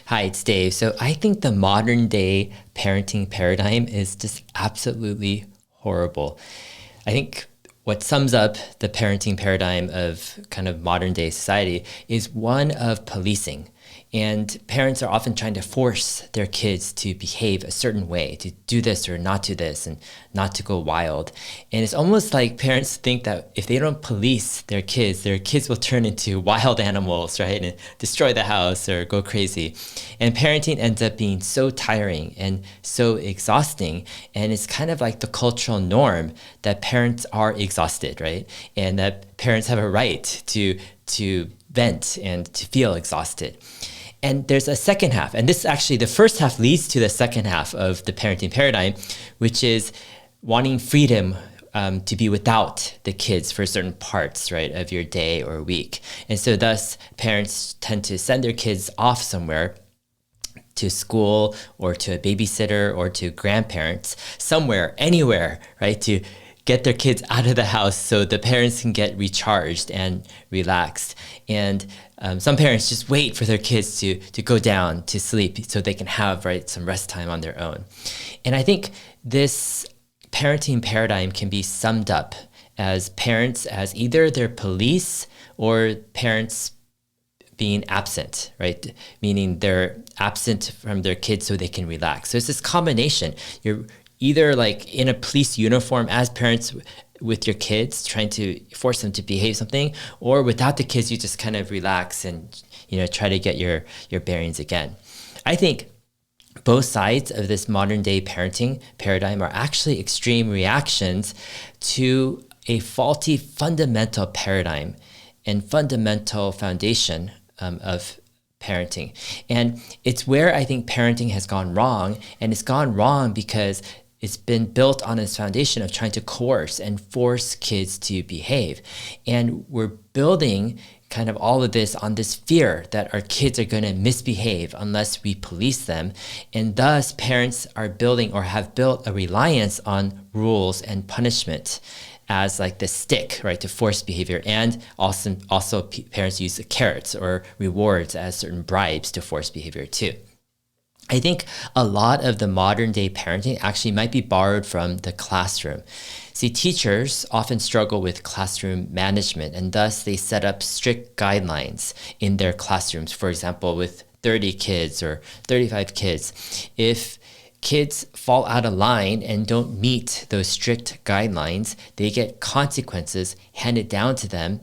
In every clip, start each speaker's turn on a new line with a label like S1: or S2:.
S1: Hi, it's Dave. So I think the modern day parenting paradigm is just absolutely horrible. I think what sums up the parenting paradigm of kind of modern day society is one of policing. And parents are often trying to force their kids to behave a certain way, to do this or not do this, and not to go wild. And it's almost like parents think that if they don't police their kids will turn into wild animals, right? And destroy the house or go crazy. And parenting ends up being so tiring and so exhausting. And it's kind of like the cultural norm that parents are exhausted, right? And that parents have a right to vent and to feel exhausted. And there's a second half, and this actually, the first half leads to the second half of the parenting paradigm, which is wanting freedom to be without the kids for certain parts, right, of your day or week. And so thus, parents tend to send their kids off somewhere to school or to a babysitter or to grandparents, somewhere, anywhere, right, to get their kids out of the house so the parents can get recharged and relaxed. And some parents just wait for their kids to go down to sleep so they can have, right, some rest time on their own. And I think this parenting paradigm can be summed up as parents as either their police or parents being absent, right? Meaning they're absent from their kids so they can relax. So it's this combination. You're either like in a police uniform as parents with your kids, trying to force them to behave something, or without the kids, you just kind of relax and, try to get your bearings again. I think both sides of this modern day parenting paradigm are actually extreme reactions to a faulty fundamental paradigm and fundamental foundation of parenting. And it's where I think parenting has gone wrong, and it's gone wrong because it's been built on this foundation of trying to coerce and force kids to behave. And we're building kind of all of this on this fear that our kids are going to misbehave unless we police them. And thus, parents are building or have built a reliance on rules and punishment as like the stick, right, to force behavior. And also parents use the carrots or rewards as certain bribes to force behavior too. I think a lot of the modern day parenting actually might be borrowed from the classroom. See, teachers often struggle with classroom management, and thus they set up strict guidelines in their classrooms. For example, with 30 kids or 35 kids, if kids fall out of line and don't meet those strict guidelines, they get consequences handed down to them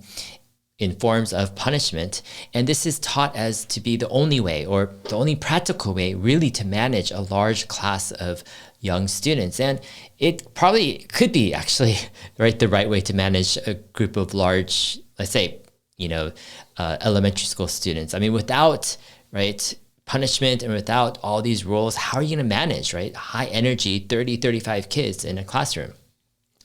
S1: in forms of punishment. And this is taught as to be the only way or the only practical way really to manage a large class of young students. And it probably could be actually right the right way to manage a group of large, let's say, elementary school students. I mean, without, right, punishment and without all these rules, how are you going to manage, right, high energy 30, 35 kids in a classroom?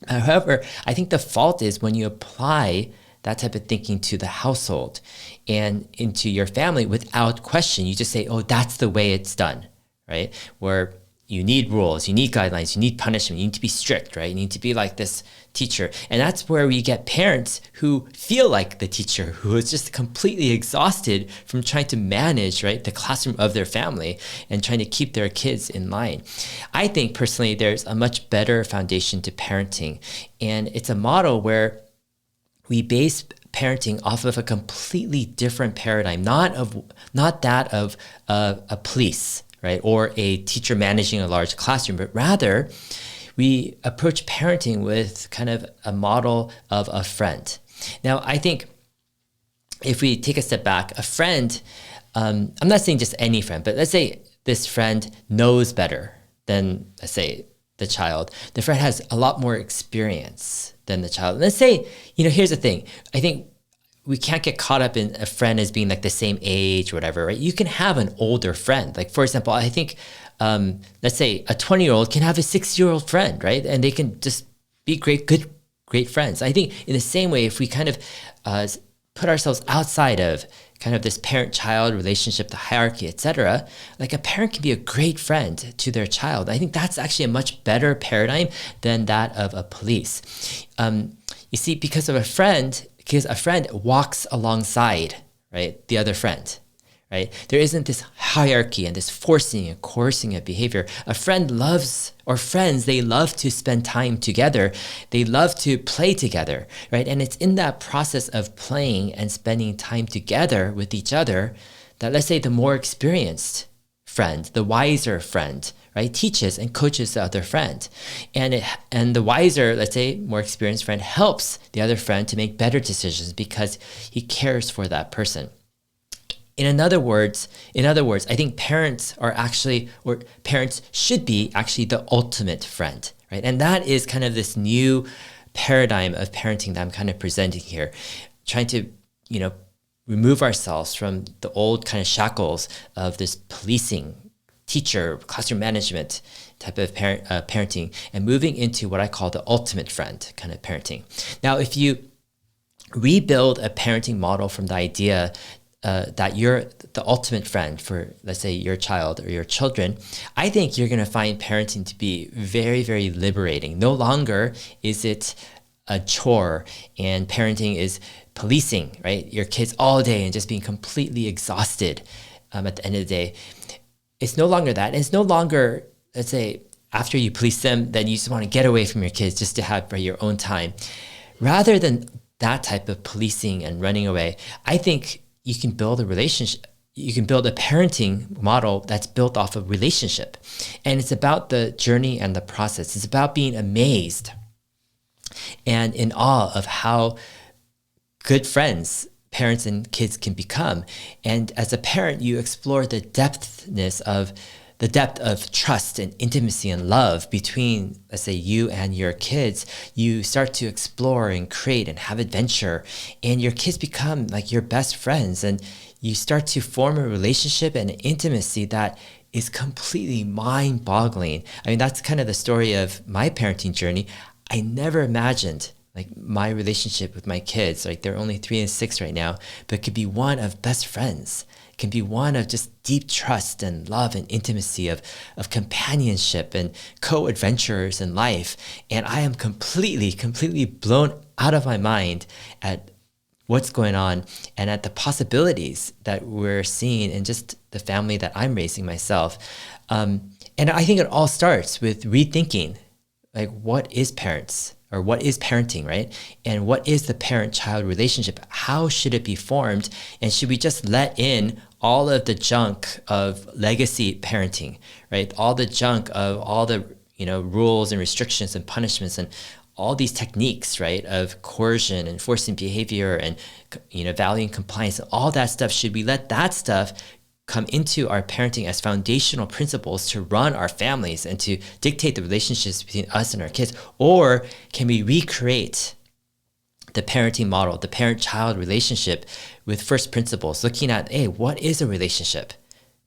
S1: However, I think the fault is when you apply that type of thinking to the household and into your family without question. You just say, oh, that's the way it's done, right? Where you need rules, you need guidelines, you need punishment, you need to be strict, right? You need to be like this teacher. And that's where we get parents who feel like the teacher, who is just completely exhausted from trying to manage, right, the classroom of their family and trying to keep their kids in line. I think personally, there's a much better foundation to parenting. And it's a model where we base parenting off of a completely different paradigm, not that of a police, right, or a teacher managing a large classroom, but rather we approach parenting with kind of a model of a friend. Now, I think if we take a step back, a friend, I'm not saying just any friend, but let's say this friend knows better than, let's say, the child. The friend has a lot more experience than the child. And let's say, here's the thing. I think we can't get caught up in a friend as being like the same age or whatever, right? You can have an older friend. Like, for example, I think, let's say a 20-year-old can have a 6-year-old friend, right? And they can just be great friends. I think in the same way, if we kind of put ourselves outside of kind of this parent-child relationship, the hierarchy, etc., like a parent can be a great friend to their child. I think that's actually a much better paradigm than that of a police. You see, because a friend walks alongside, right, the other friend, right? There isn't this hierarchy and this forcing and coercing of behavior. A friend loves, or friends, they love to spend time together. They love to play together, right? And it's in that process of playing and spending time together with each other that, let's say, the more experienced friend, the wiser friend, right, teaches and coaches the other friend. And the wiser, let's say, more experienced friend helps the other friend to make better decisions because he cares for that person. In other words, I think parents are actually, or parents should be actually the ultimate friend, right? And that is kind of this new paradigm of parenting that I'm kind of presenting here, trying to, remove ourselves from the old kind of shackles of this policing, teacher, classroom management type of parenting, and moving into what I call the ultimate friend kind of parenting. Now, if you rebuild a parenting model from the idea that you're the ultimate friend for, let's say, your child or your children, I think you're going to find parenting to be very, very liberating. No longer is it a chore and parenting is policing, right? Your kids all day and just being completely exhausted at the end of the day. It's no longer that. It's no longer, let's say, after you police them, then you just want to get away from your kids just to have your own time. Rather than that type of policing and running away, I think you can build a relationship. You can build a parenting model that's built off of relationship. And it's about the journey and the process. It's about being amazed and in awe of how good friends parents and kids can become. And as a parent, you explore the depth of trust and intimacy and love between, let's say, you and your kids. You start to explore and create and have adventure, and your kids become like your best friends, and you start to form a relationship and an intimacy that is completely mind-boggling. I mean, that's kind of the story of my parenting journey. I never imagined like my relationship with my kids, like they're only 3 and 6 right now, but it could be one of best friends. It can be one of just deep trust and love and intimacy, of companionship and co-adventurers in life. And I am completely blown out of my mind at what's going on and at the possibilities that we're seeing in just the family that I'm raising myself. And I think it all starts with rethinking, like, what is parents? Or what is parenting, right? And what is the parent-child relationship? How should it be formed? And should we just let in all of the junk of legacy parenting, right? All the junk of all the rules and restrictions and punishments and all these techniques, right, of coercion and forcing behavior and valuing compliance and all that stuff. Should we let that stuff come into our parenting as foundational principles to run our families and to dictate the relationships between us and our kids? Or can we recreate the parenting model, the parent-child relationship with first principles, looking at, hey, what is a relationship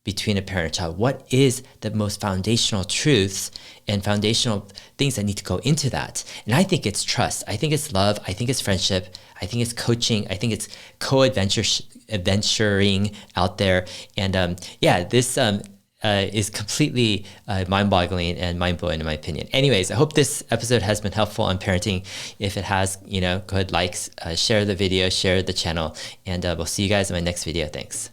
S1: between a parent and child? What is the most foundational truths and foundational things that need to go into that? And I think it's trust. I think it's love. I think it's friendship. I think it's coaching. I think it's adventuring out there. And this is completely mind-boggling and mind-blowing in my opinion. Anyways, I hope this episode has been helpful on parenting. If it has, go ahead, share the video, share the channel, and we'll see you guys in my next video. Thanks.